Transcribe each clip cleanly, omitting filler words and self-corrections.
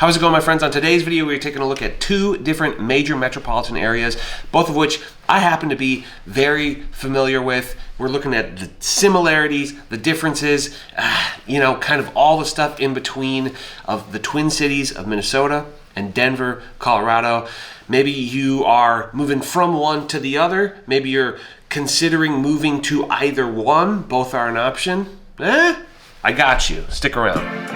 How's it going, my friends? On today's video, we're taking a look at two different major metropolitan areas, both of which I happen to be very familiar with. We're looking at the similarities, the differences, kind of all the stuff in between of the Twin Cities of Minnesota and Denver, Colorado. Maybe you are moving from one to the other. Maybe you're considering moving to either one. Both are an option. I got you. Stick around.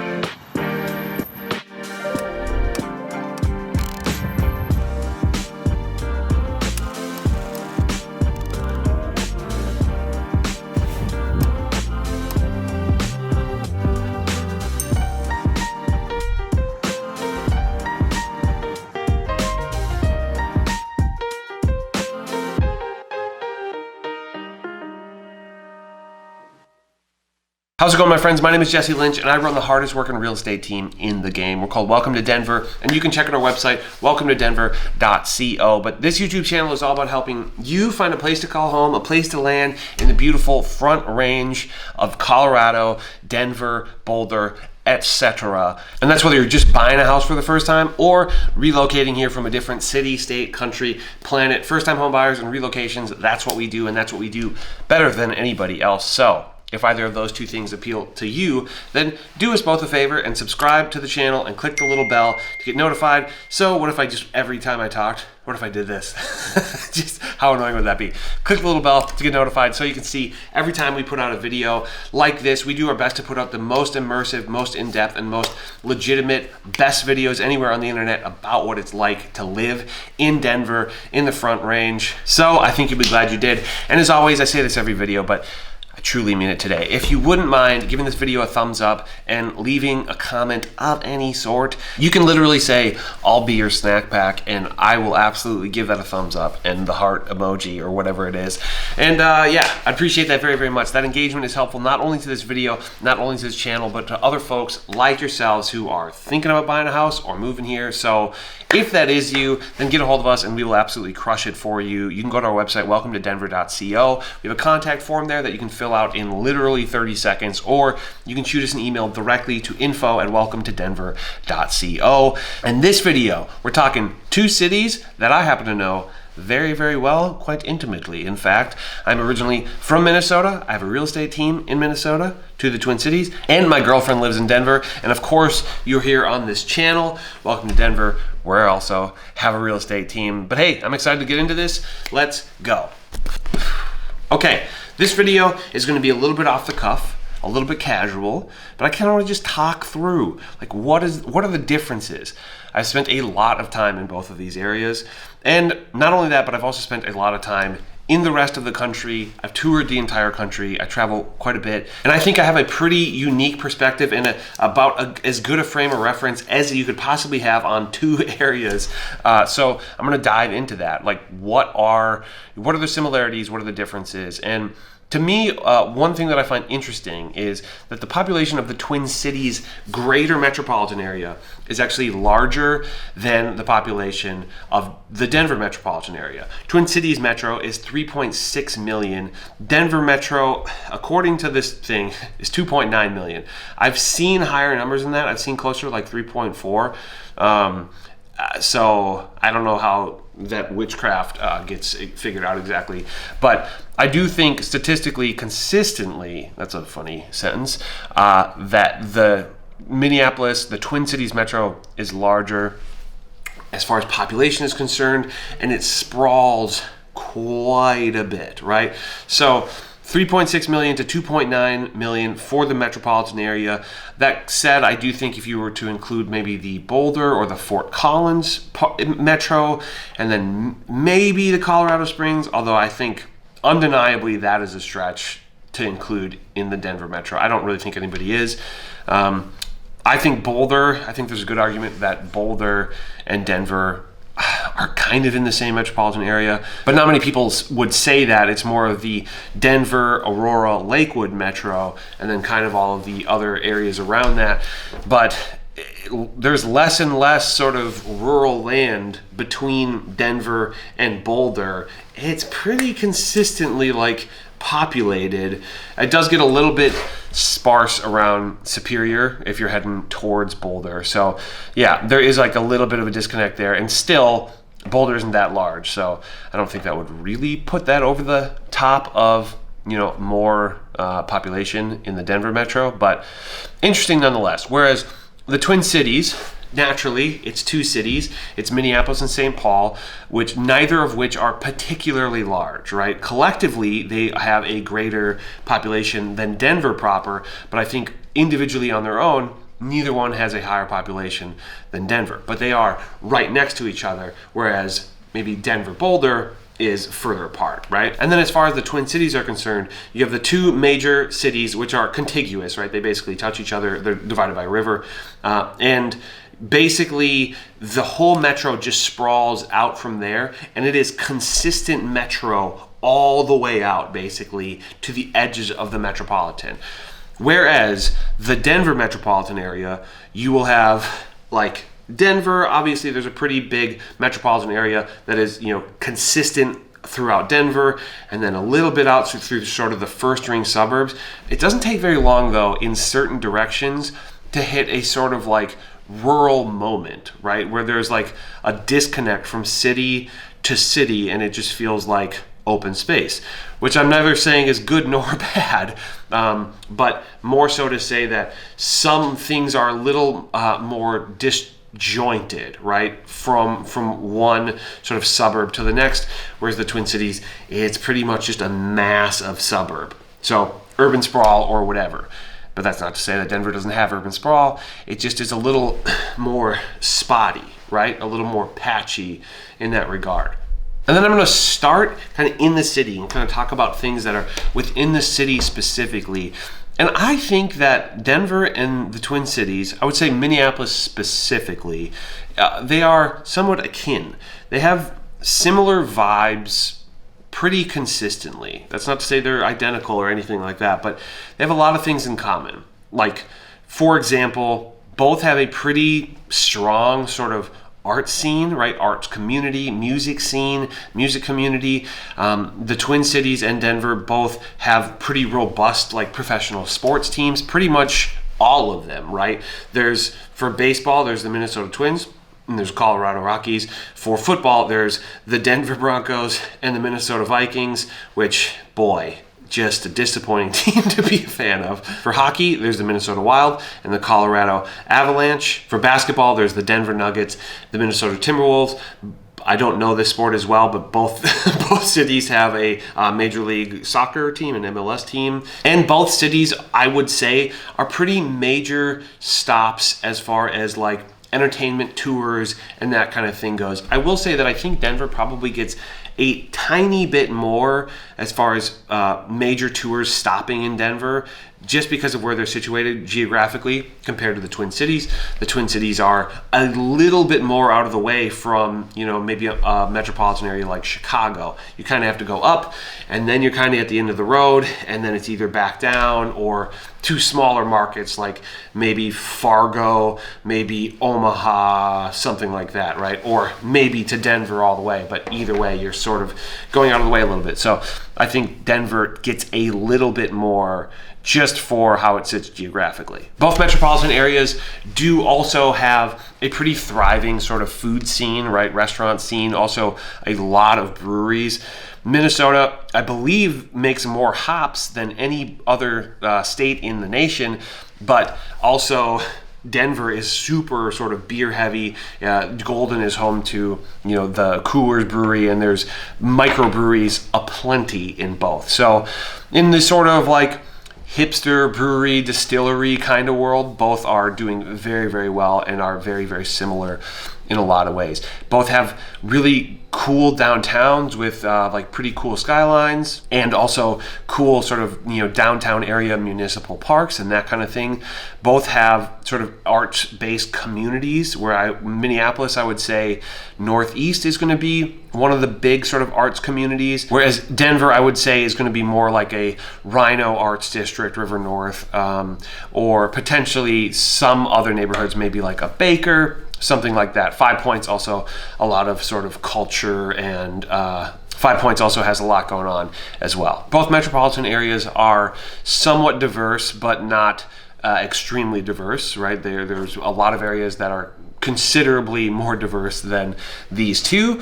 How's it going, my friends? My name is Jesse Lynch, and I run the hardest working real estate team in the game. We're called Welcome to Denver, and you can check out our website, welcometodenver.co. But this YouTube channel is all about helping you find a place to call home, a place to land in the beautiful Front Range of Colorado, Denver, Boulder, etc. And that's whether you're just buying a house for the first time or relocating here from a different city, state, country, planet. First-time home buyers and relocations, that's what we do, and that's what we do better than anybody else. So if either of those two things appeal to you, then do us both a favor and subscribe to the channel and click the little bell to get notified. So what if I just, every time I talked, what if I did this? Just how annoying would that be? Click the little bell to get notified so you can see every time we put out a video like this. We do our best to put out the most immersive, most in-depth, and most legitimate, best videos anywhere on the internet about what it's like to live in Denver, in the Front Range. So I think you'll be glad you did. And as always, I say this every video, but I truly mean it today. If you wouldn't mind giving this video a thumbs up and leaving a comment of any sort, you can literally say, "I'll be your snack pack," and I will absolutely give that a thumbs up and the heart emoji or whatever it is. And yeah, I appreciate that very, very much. That engagement is helpful not only to this video, not only to this channel, but to other folks like yourselves who are thinking about buying a house or moving here. So if that is you, then get a hold of us and we will absolutely crush it for you. You can go to our website, welcometodenver.co. We have a contact form there that you can fill out in literally 30 seconds, or you can shoot us an email directly to info@welcometodenver.co. And this video, we're talking two cities that I happen to know very, very well, quite intimately. In fact, I'm originally from Minnesota. I have a real estate team in Minnesota, to the Twin Cities, and my girlfriend lives in Denver. And of course, you're here on this channel, Welcome to Denver, where I also have a real estate team. But hey, I'm excited to get into this. Let's go. Okay, this video is gonna be a little bit off the cuff, a little bit casual, but I kind of want to just talk through, like, what are the differences? I've spent a lot of time in both of these areas, and not only that, but I've also spent a lot of time in the rest of the country. I've toured the entire country. I travel quite a bit, and I think I have a pretty unique perspective and as good a frame of reference as you could possibly have on two areas. So I'm going to dive into that. Like, what are the similarities? What are the differences? And to me, one thing that I find interesting is that the population of the Twin Cities greater metropolitan area is actually larger than the population of the Denver metropolitan area. Twin Cities metro is 3.6 million. Denver metro, according to this thing, is 2.9 million. I've seen higher numbers than that. I've seen closer to like 3.4. So I don't know how that witchcraft gets figured out exactly, but I do think statistically, consistently, that's a funny sentence, that the Minneapolis, the Twin Cities metro, is larger as far as population is concerned, and it sprawls quite a bit, right? So 3.6 million to 2.9 million for the metropolitan area. That said, I do think if you were to include maybe the Boulder or the Fort Collins metro, and then maybe the Colorado Springs, although I think undeniably that is a stretch to include in the Denver metro. I don't really think anybody is. I think there's a good argument that Boulder and Denver are kind of in the same metropolitan area, but not many people would say that. It's more of the Denver, Aurora, Lakewood metro, and then kind of all of the other areas around that. But there's less and less sort of rural land between Denver and Boulder. It's pretty consistently like populated. It does get a little bit sparse around Superior if you're heading towards Boulder. So yeah, there is like a little bit of a disconnect there, and still Boulder isn't that large, so I don't think that would really put that over the top of, you know, more population in the Denver metro, but interesting nonetheless. Whereas the Twin Cities, naturally, it's two cities. It's Minneapolis and St. Paul, which neither of which are particularly large, right? Collectively, they have a greater population than Denver proper, but I think individually on their own, neither one has a higher population than Denver, but they are right next to each other, whereas maybe Denver-Boulder is further apart, right? And then as far as the Twin Cities are concerned, you have the two major cities which are contiguous, right? They basically touch each other. They're divided by a river. And basically the whole metro just sprawls out from there, and it is consistent metro all the way out basically to the edges of the metropolitan. Whereas the Denver metropolitan area, you will have like Denver, obviously there's a pretty big metropolitan area that is, you know, consistent throughout Denver, and then a little bit out through sort of the first ring suburbs. It doesn't take very long though in certain directions to hit a sort of like rural moment, right? Where there's like a disconnect from city to city, and it just feels like open space, which I'm neither saying is good nor bad, but more so to say that some things are a little more disjointed, right, from one sort of suburb to the next, whereas the Twin Cities, it's pretty much just a mass of suburb. So urban sprawl or whatever. But that's not to say that Denver doesn't have urban sprawl. It just is a little more spotty, right? A little more patchy in that regard. And then I'm going to start kind of in the city and kind of talk about things that are within the city specifically. And I think that Denver and the Twin Cities, I would say Minneapolis specifically, they are somewhat akin. They have similar vibes pretty consistently. That's not to say they're identical or anything like that, but they have a lot of things in common. Like, for example, both have a pretty strong sort of art scene, right? Arts community, music scene, music community. The Twin Cities and Denver both have pretty robust, like, professional sports teams, pretty much all of them, right? There's, for baseball, there's the Minnesota Twins, and there's Colorado Rockies. For football, there's the Denver Broncos and the Minnesota Vikings, which, boy, just a disappointing team to be a fan of. For hockey, there's the Minnesota Wild and the Colorado Avalanche. For basketball, there's the Denver Nuggets, the Minnesota Timberwolves. I don't know this sport as well, but both cities have a Major League Soccer team, an MLS team. And both cities, I would say, are pretty major stops as far as like entertainment tours and that kind of thing goes. I will say that I think Denver probably gets a tiny bit more as far as major tours stopping in Denver, just because of where they're situated geographically compared to the Twin Cities. The Twin Cities are a little bit more out of the way from, you know, maybe a metropolitan area like Chicago. You kind of have to go up, and then you're kind of at the end of the road, and then it's either back down or to smaller markets like maybe Fargo, maybe Omaha, something like that, right? Or maybe to Denver all the way, but either way, you're sort of going out of the way a little bit. So I think Denver gets a little bit more just for how it sits geographically. Both metropolitan areas do also have a pretty thriving sort of food scene, right? Restaurant scene, also a lot of breweries. Minnesota, I believe, makes more hops than any other state in the nation, but also Denver is super sort of beer heavy. Golden is home to, you know, the Coors Brewery, and there's microbreweries aplenty in both. So in this sort of like hipster brewery distillery kind of world, both are doing very, very well and are very, very similar in a lot of ways. Both have really cool downtowns with like pretty cool skylines, and also cool sort of, you know, downtown area municipal parks and that kind of thing. Both have sort of arts-based communities where Minneapolis, I would say Northeast is going to be one of the big sort of arts communities, whereas Denver, I would say, is going to be more like a Rhino Arts District, River North, or potentially some other neighborhoods, maybe like a Baker, something like that. 5 Points also a lot of sort of culture and Five Points also has a lot going on as well. Both metropolitan areas are somewhat diverse, but not extremely diverse, right? There's a lot of areas that are considerably more diverse than these two.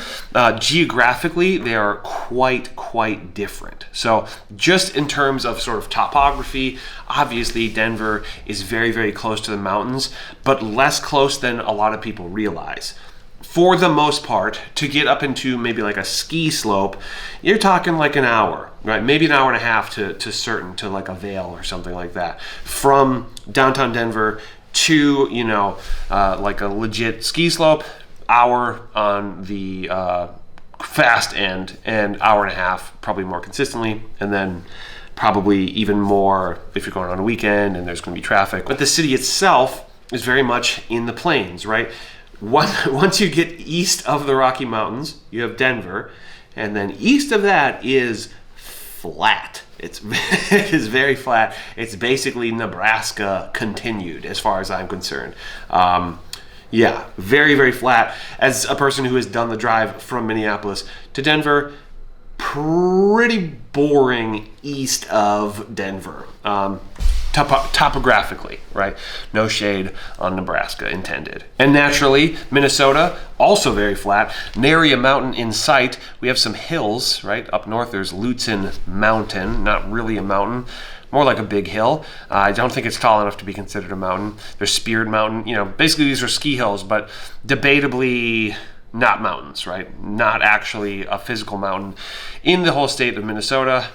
Geographically, they are quite different. So just in terms of sort of topography, obviously Denver is very close to the mountains, but less close than a lot of people realize. For the most part, to get up into maybe like a ski slope, you're talking like an hour, right? Maybe an hour and a half to like a Vail or something like that. From downtown Denver to, like a legit ski slope, hour on the fast end, and hour and a half probably more consistently, and then probably even more if you're going on a weekend and there's going to be traffic. But the city itself is very much in the plains, right? Once you get east of the Rocky Mountains, you have Denver, and then east of that is flat. It is very flat. It's basically Nebraska continued, as far as I'm concerned. Yeah, very flat. As a person who has done the drive from Minneapolis to Denver, pretty boring east of Denver. Topographically, right? No shade on Nebraska intended. And naturally, Minnesota, also very flat. Nary a mountain in sight. We have some hills, right? Up north, there's Lutsen Mountain, not really a mountain, more like a big hill. I don't think it's tall enough to be considered a mountain. There's Speared Mountain. Basically these are ski hills, but debatably not mountains, right? Not actually a physical mountain in the whole state of Minnesota.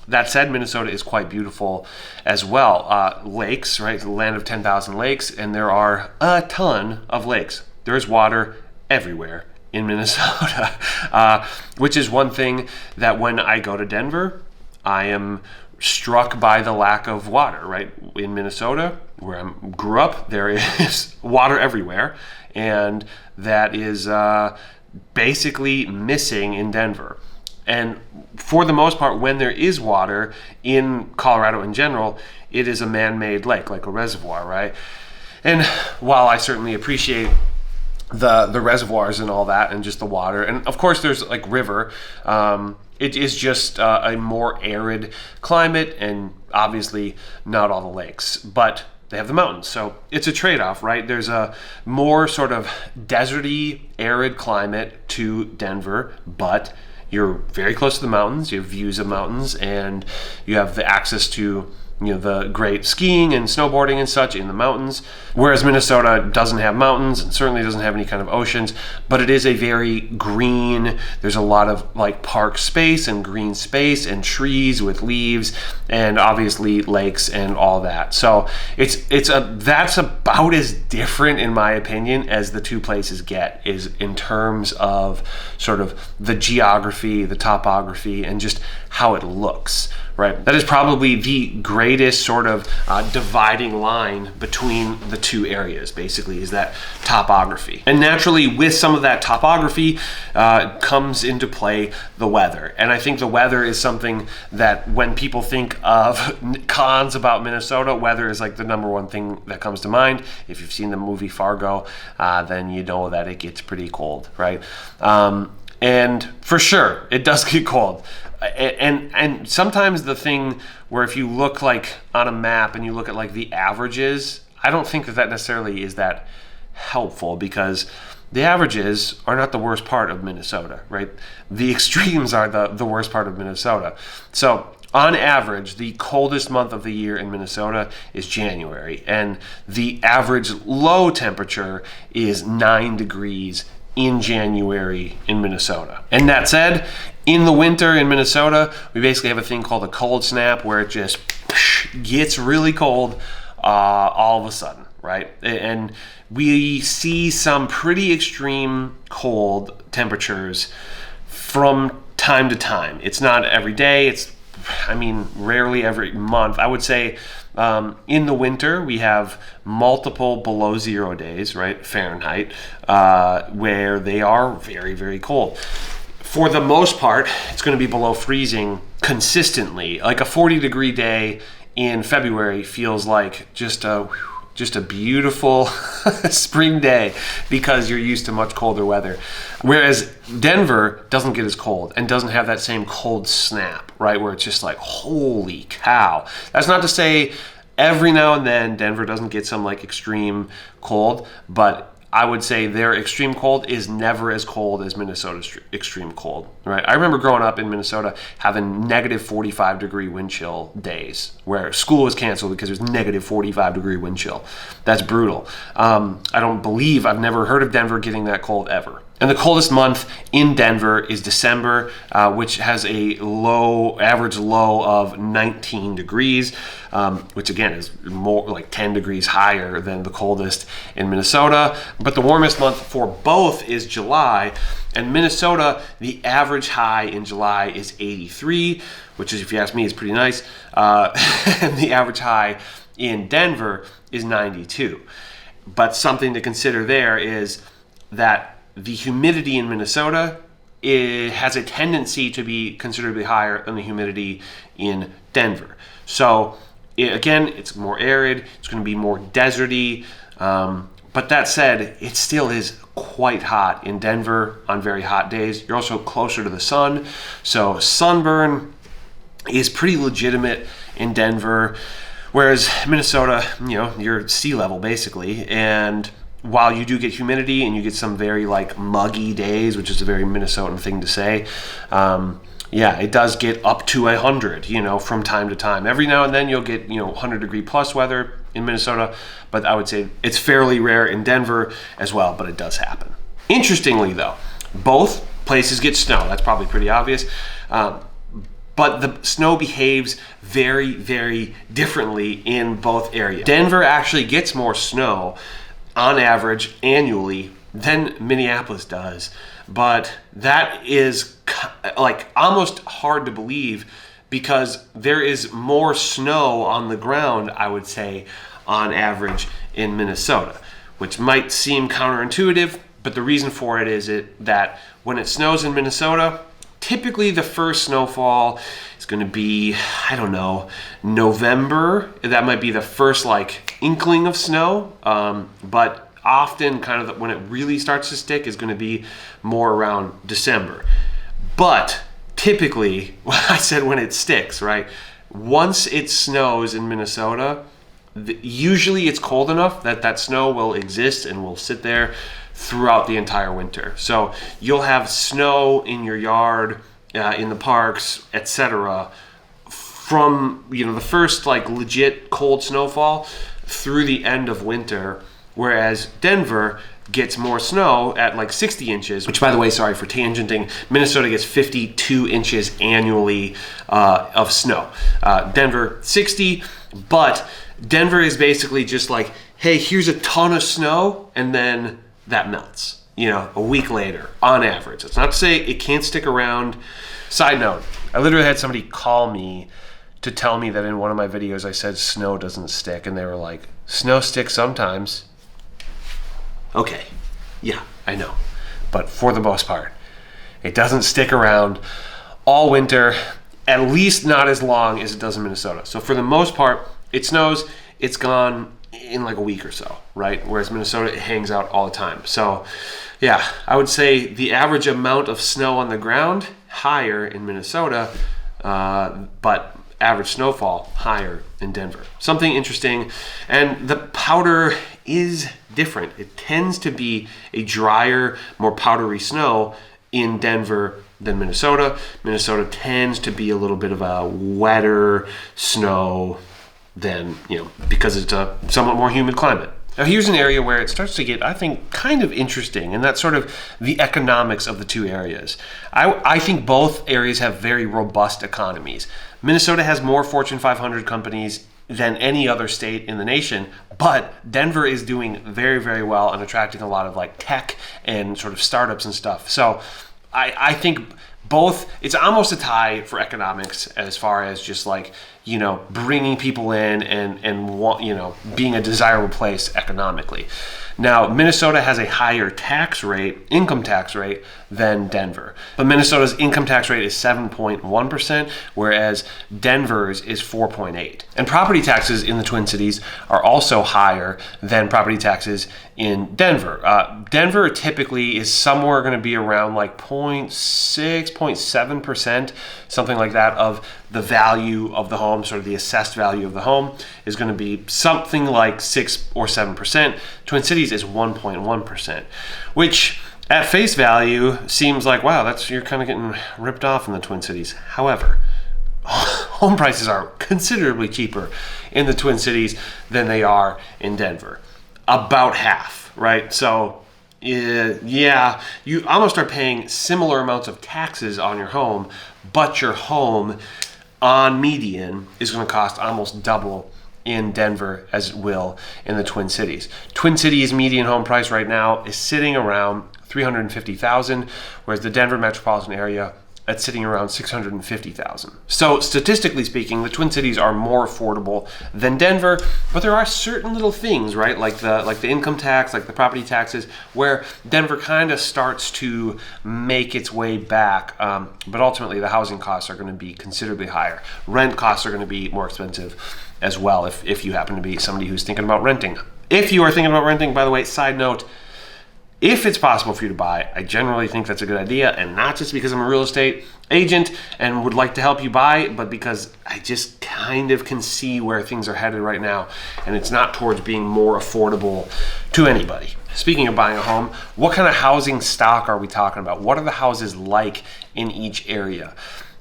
That said, Minnesota is quite beautiful as well. Lakes, right? The land of 10,000 lakes, and there are a ton of lakes. There's water everywhere in Minnesota, which is one thing that when I go to Denver, I am struck by the lack of water, right? In Minnesota, where I grew up, there is water everywhere, and that is basically missing in Denver. And for the most part, when there is water in Colorado in general, it is a man-made lake, like a reservoir, right? And while I certainly appreciate the reservoirs and all that, and just the water, and of course there's like river, it is just a more arid climate, and obviously not all the lakes, but they have the mountains, so it's a trade-off, right? There's a more sort of deserty, arid climate to Denver, but you're very close to the mountains, you have views of mountains, and you have the access to the great skiing and snowboarding and such in the mountains, whereas Minnesota doesn't have mountains and certainly doesn't have any kind of oceans, but it is a very green, there's a lot of like park space and green space and trees with leaves and obviously lakes and all that. So that's about as different, in my opinion, as the two places get, is in terms of sort of the geography, the topography, and just how it looks, right? That is probably the greatest sort of dividing line between the two areas, basically, is that topography. And naturally, with some of that topography comes into play the weather. And I think the weather is something that when people think of cons about Minnesota, weather is like the number one thing that comes to mind. If you've seen the movie Fargo, then you know that it gets pretty cold, right? And for sure, it does get cold. And sometimes the thing where if you look like on a map and you look at like the averages, I don't think that necessarily is that helpful, because the averages are not the worst part of Minnesota, right? The extremes are the worst part of Minnesota. So on average, the coldest month of the year in Minnesota is January, and the average low temperature is 9 degrees in January in Minnesota. And that said, in the winter in Minnesota, we basically have a thing called a cold snap, where it just gets really cold all of a sudden, right? And we see some pretty extreme cold temperatures from time to time. It's not every day, rarely every month. I would say in the winter, we have multiple below 0 days, right, Fahrenheit, where they are very, very cold. For the most part, it's going to be below freezing consistently. Like a 40-degree day in February feels like just a just a beautiful spring day because you're used to much colder weather. Whereas Denver doesn't get as cold and doesn't have that same cold snap, right? Where it's just like, holy cow. That's not to say every now and then Denver doesn't get some like extreme cold, but I would say their extreme cold is never as cold as Minnesota's extreme cold, right? I remember growing up in Minnesota having negative 45 degree wind chill days where school was canceled because there's negative 45 degree wind chill. That's brutal. I've never heard of Denver getting that cold ever. And the coldest month in Denver is December, which has a average low of 19 degrees, which again is more like 10 degrees higher than the coldest in Minnesota. But the warmest month for both is July. And Minnesota, the average high in July is 83, which is, if you ask me, is pretty nice. And the average high in Denver is 92. But something to consider there is that the humidity in Minnesota has a tendency to be considerably higher than the humidity in Denver. So again, it's more arid, it's going to be more deserty, but that said, it still is quite hot in Denver on very hot days. You're also closer to the sun, so sunburn is pretty legitimate in Denver, whereas Minnesota, you're sea level basically, and while you do get humidity and you get some very like muggy days, which is a very Minnesotan thing to say, it does get up to 100, from time to time. Every now and then you'll get, 100 degree plus weather in Minnesota, but I would say it's fairly rare in Denver as well, but it does happen. Interestingly though, both places get snow. That's probably pretty obvious. But the snow behaves very, very differently in both areas. Denver actually gets more snow on average annually than Minneapolis does, but that is like almost hard to believe because there is more snow on the ground, I would say, on average in Minnesota, which might seem counterintuitive, but the reason for it is that when it snows in Minnesota, typically the first snowfall is going to be, November. That might be the first inkling of snow, but often kind of when it really starts to stick is going to be more around December. But typically, I said when it sticks, right? Once it snows in Minnesota, usually it's cold enough that snow will exist and will sit there throughout the entire winter. So you'll have snow in your yard, in the parks, etc., from the first legit cold snowfall through the end of winter, whereas Denver gets more snow at 60 inches, which, by the way, sorry for tangenting, Minnesota gets 52 inches annually of snow. Denver 60, but Denver is basically just hey, here's a ton of snow, and then that melts, a week later on average. It's not to say it can't stick around. Side note, I literally had somebody call me to tell me that in one of my videos I said snow doesn't stick, and they were like, snow sticks sometimes. Okay, yeah, I know, but for the most part, it doesn't stick around all winter, at least not as long as it does in Minnesota. So for the most part, it snows, it's gone in a week or so, right? Whereas Minnesota, it hangs out all the time. So yeah, I would say the average amount of snow on the ground, higher in Minnesota, but average snowfall higher in Denver. Something interesting, and the powder is different. It tends to be a drier, more powdery snow in Denver than Minnesota. Minnesota tends to be a little bit of a wetter snow than, because it's a somewhat more humid climate. Now here's an area where it starts to get, I think, kind of interesting, and that's sort of the economics of the two areas. I think both areas have very robust economies. Minnesota has more Fortune 500 companies than any other state in the nation, but Denver is doing very, very well and attracting a lot of tech and sort of startups and stuff. So I think both, it's almost a tie for economics as far as just like, you know, bringing people in and want, you know, being a desirable place economically. Now, Minnesota has a higher tax rate, income tax rate, than Denver. But Minnesota's income tax rate is 7.1%, whereas Denver's is 4.8%. And property taxes in the Twin Cities are also higher than property taxes in Denver. Denver typically is somewhere going to be around like 0.6, 0.7%, something like that, of the value of the home, sort of the assessed value of the home is going to be something like 6 or 7%. Twin Cities is 1.1%, which at face value seems like, wow, you're kind of getting ripped off in the Twin Cities. However, home prices are considerably cheaper in the Twin Cities than they are in Denver. About half, right? So yeah, you almost are paying similar amounts of taxes on your home, but your home on median is going to cost almost double in Denver as it will in the Twin Cities. Twin Cities median home price right now is sitting around $350,000, whereas the Denver metropolitan area, it's sitting around $650,000. So statistically speaking, the Twin Cities are more affordable than Denver, but there are certain little things, right? Like the income tax, like the property taxes, where Denver kind of starts to make its way back. But ultimately, the housing costs are going to be considerably higher. Rent costs are going to be more expensive as well if you happen to be somebody who's thinking about renting. If you are thinking about renting, by the way, side note, if it's possible for you to buy, I generally think that's a good idea, and not just because I'm a real estate agent and would like to help you buy, but because I just kind of can see where things are headed right now, and it's not towards being more affordable to anybody. Speaking of buying a home, what kind of housing stock are we talking about? What are the houses like in each area?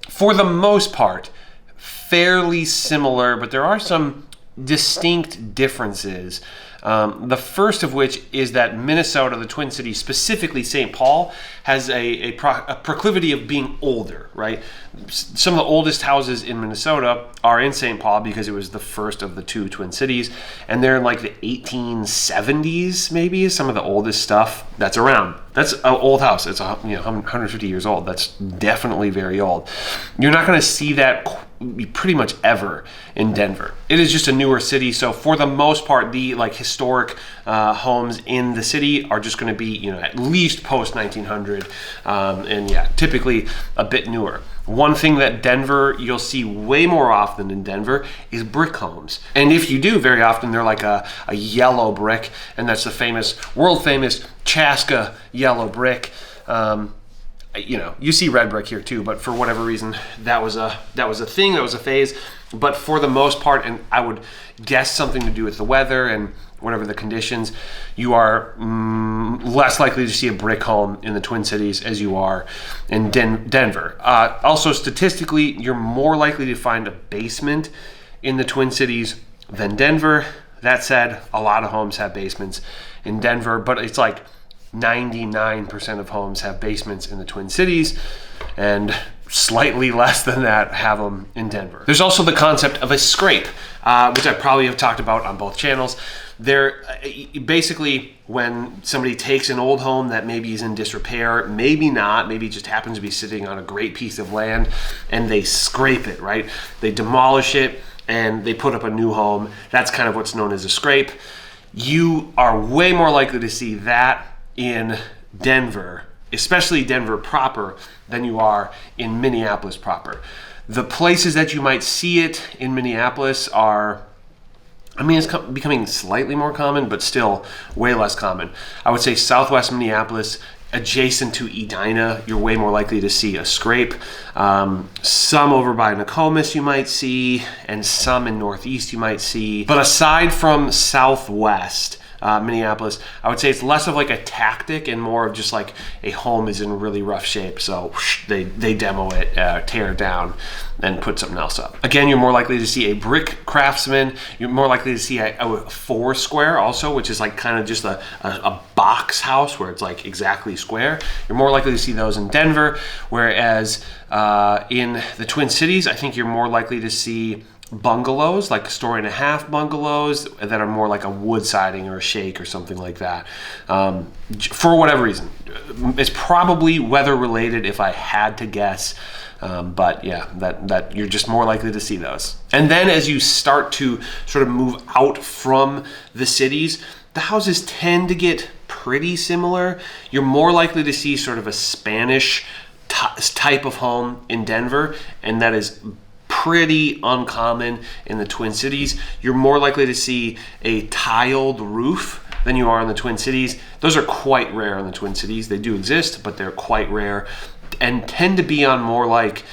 For the most part, fairly similar, but there are some distinct differences. The first of which is that Minnesota, the Twin Cities, specifically St. Paul, has a proclivity of being older, right? Some of the oldest houses in Minnesota are in St. Paul because it was the first of the two Twin Cities, and they're in like the 1870s, maybe, is some of the oldest stuff that's around. That's an old house. It's 150 years old. That's definitely very old. You're not going to see that pretty much ever in Denver. It is just a newer city, so for the most part, the like historic homes in the city are just going to be at least post 1900, and yeah, typically a bit newer. One thing that Denver you'll see way more often in Denver is brick homes, and if you do, very often they're like a yellow brick, and that's the world famous Chaska yellow brick. You see red brick here too, but for whatever reason, that was a thing, that was a phase. But for the most part, and I would guess something to do with the weather and whatever the conditions, you are less likely to see a brick home in the Twin Cities as you are in Denver. Also, statistically, you're more likely to find a basement in the Twin Cities than Denver. That said, a lot of homes have basements in Denver, but it's like 99% of homes have basements in the Twin Cities, and slightly less than that have them in Denver. There's also the concept of a scrape, which I probably have talked about on both channels. They're basically when somebody takes an old home that maybe is in disrepair, maybe not, maybe it just happens to be sitting on a great piece of land, and they scrape it, right? They demolish it and they put up a new home. That's kind of what's known as a scrape. You are way more likely to see that in Denver, especially Denver proper, than you are in Minneapolis proper. The places that you might see it in Minneapolis are, it's becoming slightly more common, but still way less common. I would say southwest Minneapolis, adjacent to Edina, you're way more likely to see a scrape. Some over by Nokomis you might see, and some in Northeast you might see. But aside from southwest Minneapolis, I would say it's less of like a tactic and more of just like a home is in really rough shape, so they demo it, tear it down, and put something else up. Again, you're more likely to see a brick craftsman. You're more likely to see a four square also, which is like kind of just a box house where it's like exactly square. You're more likely to see those in Denver, whereas in the Twin Cities, I think you're more likely to see bungalows, like 1.5-story bungalows that are more like a wood siding or a shake or something like that. For whatever reason, it's probably weather related if I had to guess. But yeah, that you're just more likely to see those. And then as you start to sort of move out from the cities, the houses tend to get pretty similar. You're more likely to see sort of a Spanish type of home in Denver, and that is pretty uncommon in the Twin Cities. You're more likely to see a tiled roof than you are in the Twin Cities. Those are quite rare in the Twin Cities. They do exist, but they're quite rare and tend to be on more like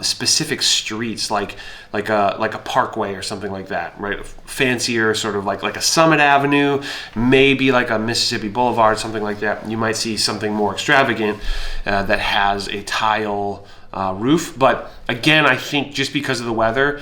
specific streets, like a parkway or something like that, right? Fancier, sort of like a Summit Avenue, maybe like a Mississippi Boulevard, something like that. You might see something more extravagant that has a tile roof. But again, I think just because of the weather,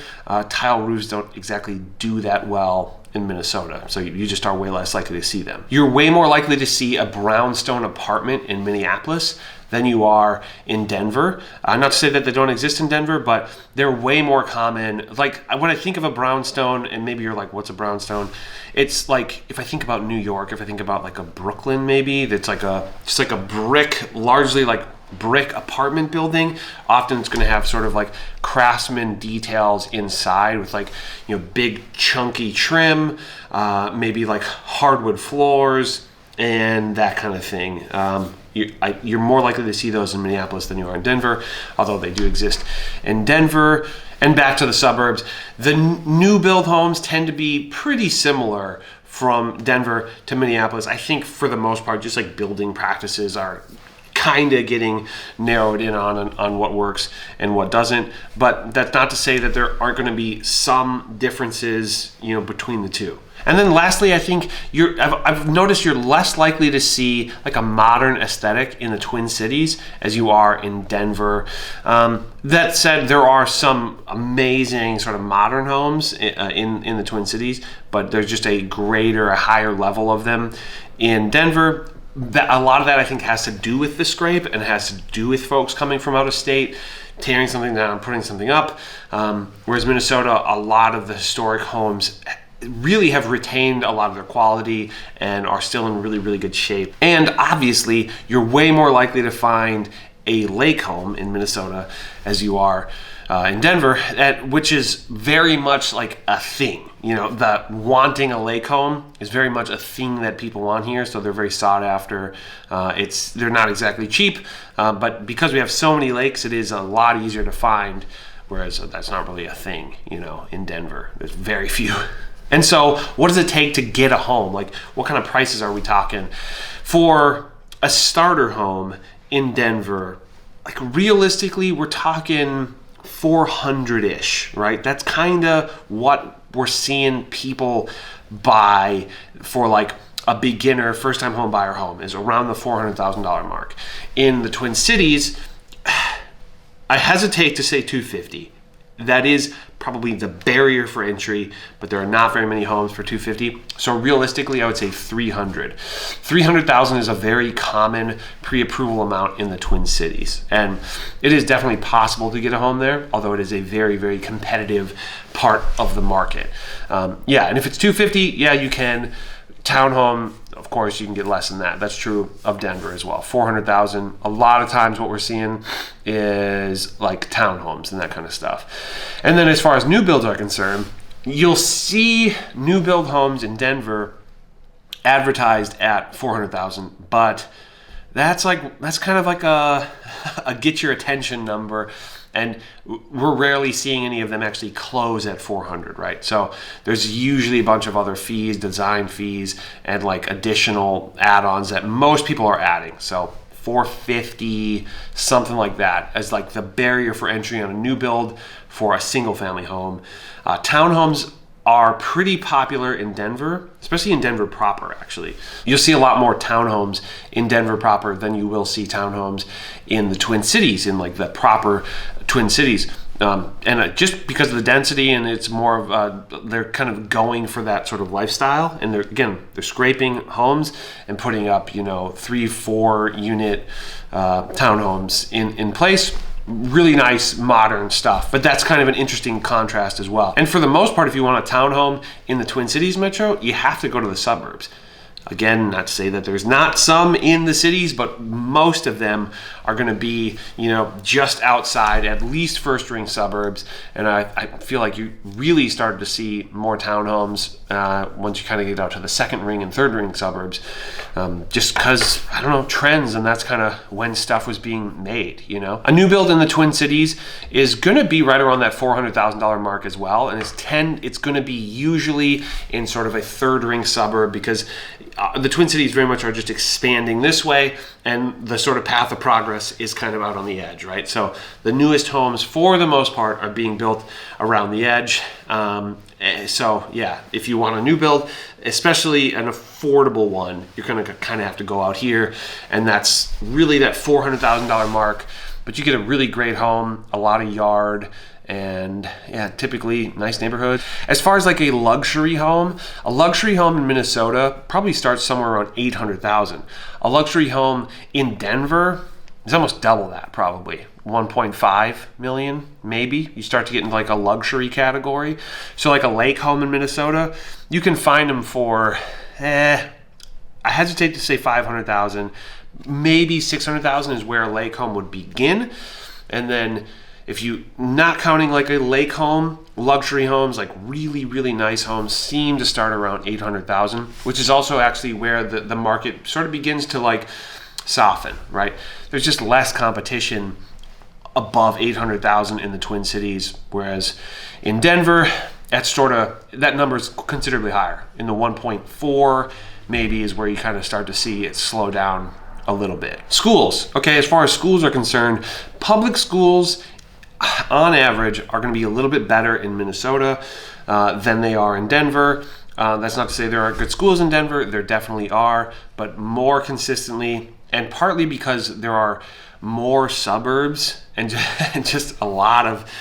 tile roofs don't exactly do that well in Minnesota. So you just are way less likely to see them. You're way more likely to see a brownstone apartment in Minneapolis than you are in Denver. Not to say that they don't exist in Denver, but they're way more common. Like when I think of a brownstone, and maybe you're like, what's a brownstone? It's like, if I think about New York, if I think about like a Brooklyn maybe, that's like just like a brick, largely like brick apartment building. Often it's going to have sort of like craftsman details inside with like, big chunky trim, maybe like hardwood floors and that kind of thing. You're more likely to see those in Minneapolis than you are in Denver, although they do exist in Denver. And back to the suburbs, the new build homes tend to be pretty similar from Denver to Minneapolis. I think for the most part, just like building practices are kind of getting narrowed in on what works and what doesn't. But that's not to say that there aren't going to be some differences, between the two. And then lastly, I think I've noticed you're less likely to see like a modern aesthetic in the Twin Cities as you are in Denver. That said, there are some amazing sort of modern homes in the Twin Cities, but there's just a higher level of them in Denver. A lot of that I think has to do with the scrape and has to do with folks coming from out of state, tearing something down, putting something up. Whereas Minnesota, a lot of the historic homes really have retained a lot of their quality and are still in really, really good shape. And obviously, you're way more likely to find a lake home in Minnesota as you are in Denver, which is very much like a thing. The wanting a lake home is very much a thing that people want here, so they're very sought after. They're not exactly cheap, but because we have so many lakes, it is a lot easier to find, whereas that's not really a thing, in Denver. There's very few. And so what does it take to get a home? Like, what kind of prices are we talking? For a starter home in Denver, like realistically, we're talking $400-ish, right? That's kind of what we're seeing people buy for like a beginner first-time home buyer home, is around the $400,000 mark. In the Twin Cities, I hesitate to say $250,000. That is probably the barrier for entry, but there are not very many homes for $250,000. So realistically, I would say $300,000. $300,000 is a very common pre-approval amount in the Twin Cities. And it is definitely possible to get a home there, although it is a very, very competitive part of the market. And if it's $250,000, yeah, you can. Townhome, of course, you can get less than that. That's true of Denver as well. $400,000. A lot of times what we're seeing is like townhomes and that kind of stuff. And then as far as new builds are concerned, you'll see new build homes in Denver advertised at $400,000, but that's kind of like a get your attention number. And we're rarely seeing any of them actually close at $400,000, right? So there's usually a bunch of other fees, design fees, and like additional add-ons that most people are adding. So $450,000, something like that, as like the barrier for entry on a new build for a single family home. Townhomes are pretty popular in Denver, especially in Denver proper, actually. You'll see a lot more townhomes in Denver proper than you will see townhomes in the Twin Cities, in like the proper Twin Cities. And just because of the density, and it's more of, they're kind of going for that sort of lifestyle. And they're scraping homes and putting up, 3-4 unit townhomes in place. really nice modern stuff, but that's kind of an interesting contrast as well. And for the most part, if you want a townhome in the Twin Cities metro, you have to go to the suburbs. Again, not to say that there's not some in the cities, but most of them are going to be, just outside at least first ring suburbs. And I feel like you really started to see more townhomes once you kind of get out to the second ring and third ring suburbs, just because, I don't know, trends, and that's kind of when stuff was being made, A new build in the Twin Cities is going to be right around that $400,000 mark as well, and it's going to be usually in sort of a third ring suburb, because the Twin Cities very much are just expanding this way, and the sort of path of progress is kind of out on the edge, right? So the newest homes, for the most part, are being built around the edge. So yeah, if you want a new build, especially an affordable one, you're going to kind of have to go out here, and that's really that $400,000 mark. But you get a really great home, a lot of yard, and yeah, typically nice neighborhood. As far as like a luxury home in Minnesota probably starts somewhere around $800,000. A luxury home in Denver is almost double that, probably 1.5 million, maybe. You start to get into like a luxury category. So like a lake home in Minnesota, you can find them for, I hesitate to say 500,000, maybe 600,000 is where a lake home would begin. And then if you not counting like a lake home, luxury homes, like really, really nice homes seem to start around 800,000, which is also actually where the market sort of begins to like soften, right? There's just less competition above 800,000 in the Twin Cities, whereas in Denver, that number is considerably higher. In the 1.4 maybe is where you kind of start to see it slow down a little bit. Schools, okay, as far as schools are concerned, public schools on average are going to be a little bit better in Minnesota than they are in Denver. That's not to say there aren't good schools in Denver. There definitely are, but more consistently, and partly because there are more suburbs and just a lot of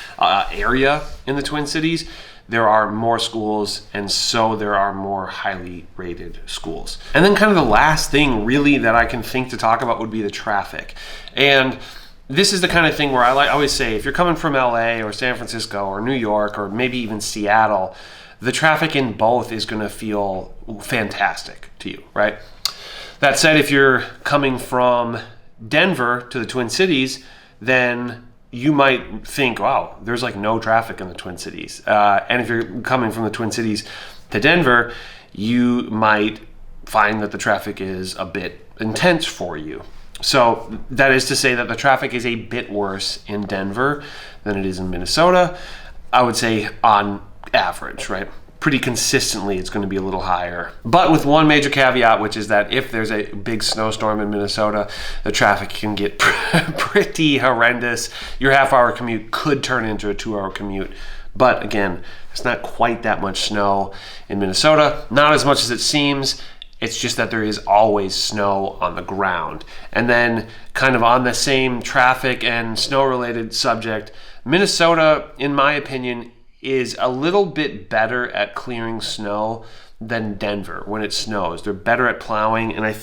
area in the Twin Cities, there are more schools, and so there are more highly rated schools. And then kind of the last thing really that I can think to talk about would be the traffic. And this is the kind of thing where I always say, if you're coming from LA or San Francisco or New York or maybe even Seattle, the traffic in both is going to feel fantastic to you, right? That said, if you're coming from Denver to the Twin Cities, then you might think, wow, there's like no traffic in the Twin Cities. And if you're coming from the Twin Cities to Denver, you might find that the traffic is a bit intense for you. So that is to say that the traffic is a bit worse in Denver than it is in Minnesota. I would say on average, right? Pretty consistently, it's going to be a little higher. But with one major caveat, which is that if there's a big snowstorm in Minnesota, the traffic can get pretty horrendous. Your half-hour commute could turn into a 2-hour commute. But again, it's not quite that much snow in Minnesota. Not as much as it seems. It's just that there is always snow on the ground. And then kind of on the same traffic and snow-related subject, Minnesota, in my opinion, is a little bit better at clearing snow than Denver when it snows. They're better at plowing, and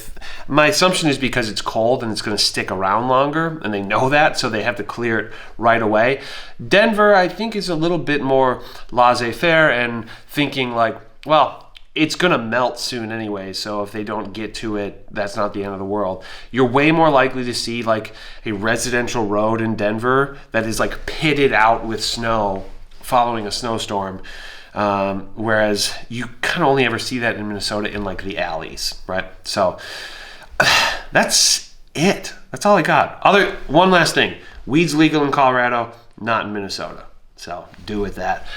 my assumption is because it's cold and it's going to stick around longer, and they know that, so they have to clear it right away. Denver, I think, is a little bit more laissez-faire and thinking like, well, it's going to melt soon anyway, so if they don't get to it, that's not the end of the world. You're way more likely to see like a residential road in Denver that is like pitted out with snow following a snowstorm, whereas you kind of only ever see that in Minnesota in like the alleys, right? So that's it. That's all I got. One last thing. Weed's legal in Colorado, not in Minnesota. So do with that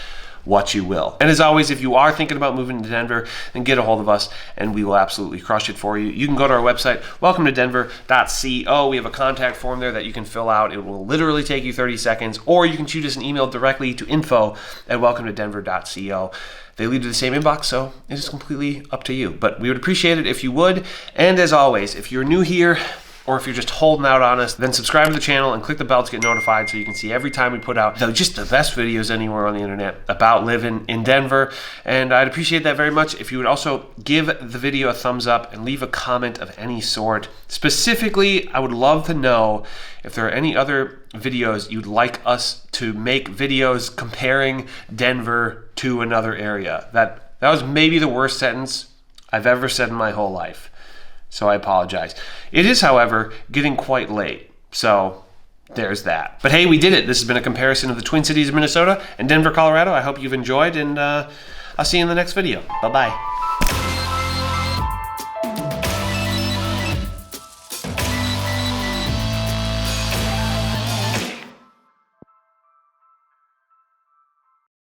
what you will. And as always, if you are thinking about moving to Denver, then get a hold of us and we will absolutely crush it for you. You can go to our website, welcometodenver.co. We have a contact form there that you can fill out. It will literally take you 30 seconds, or you can shoot us an email directly to info@welcometodenver.co. They lead to the same inbox, so it is completely up to you. But we would appreciate it if you would. And as always, if you're new here, or if you're just holding out on us, then subscribe to the channel and click the bell to get notified so you can see every time we put out just the best videos anywhere on the internet about living in Denver. And I'd appreciate that very much if you would also give the video a thumbs up and leave a comment of any sort. Specifically, I would love to know if there are any other videos you'd like us to make, videos comparing Denver to another area. That was maybe the worst sentence I've ever said in my whole life, so I apologize. It is, however, getting quite late, so there's that. But hey, we did it. This has been a comparison of the Twin Cities of Minnesota and Denver, Colorado. I hope you've enjoyed, and I'll see you in the next video. Bye-bye.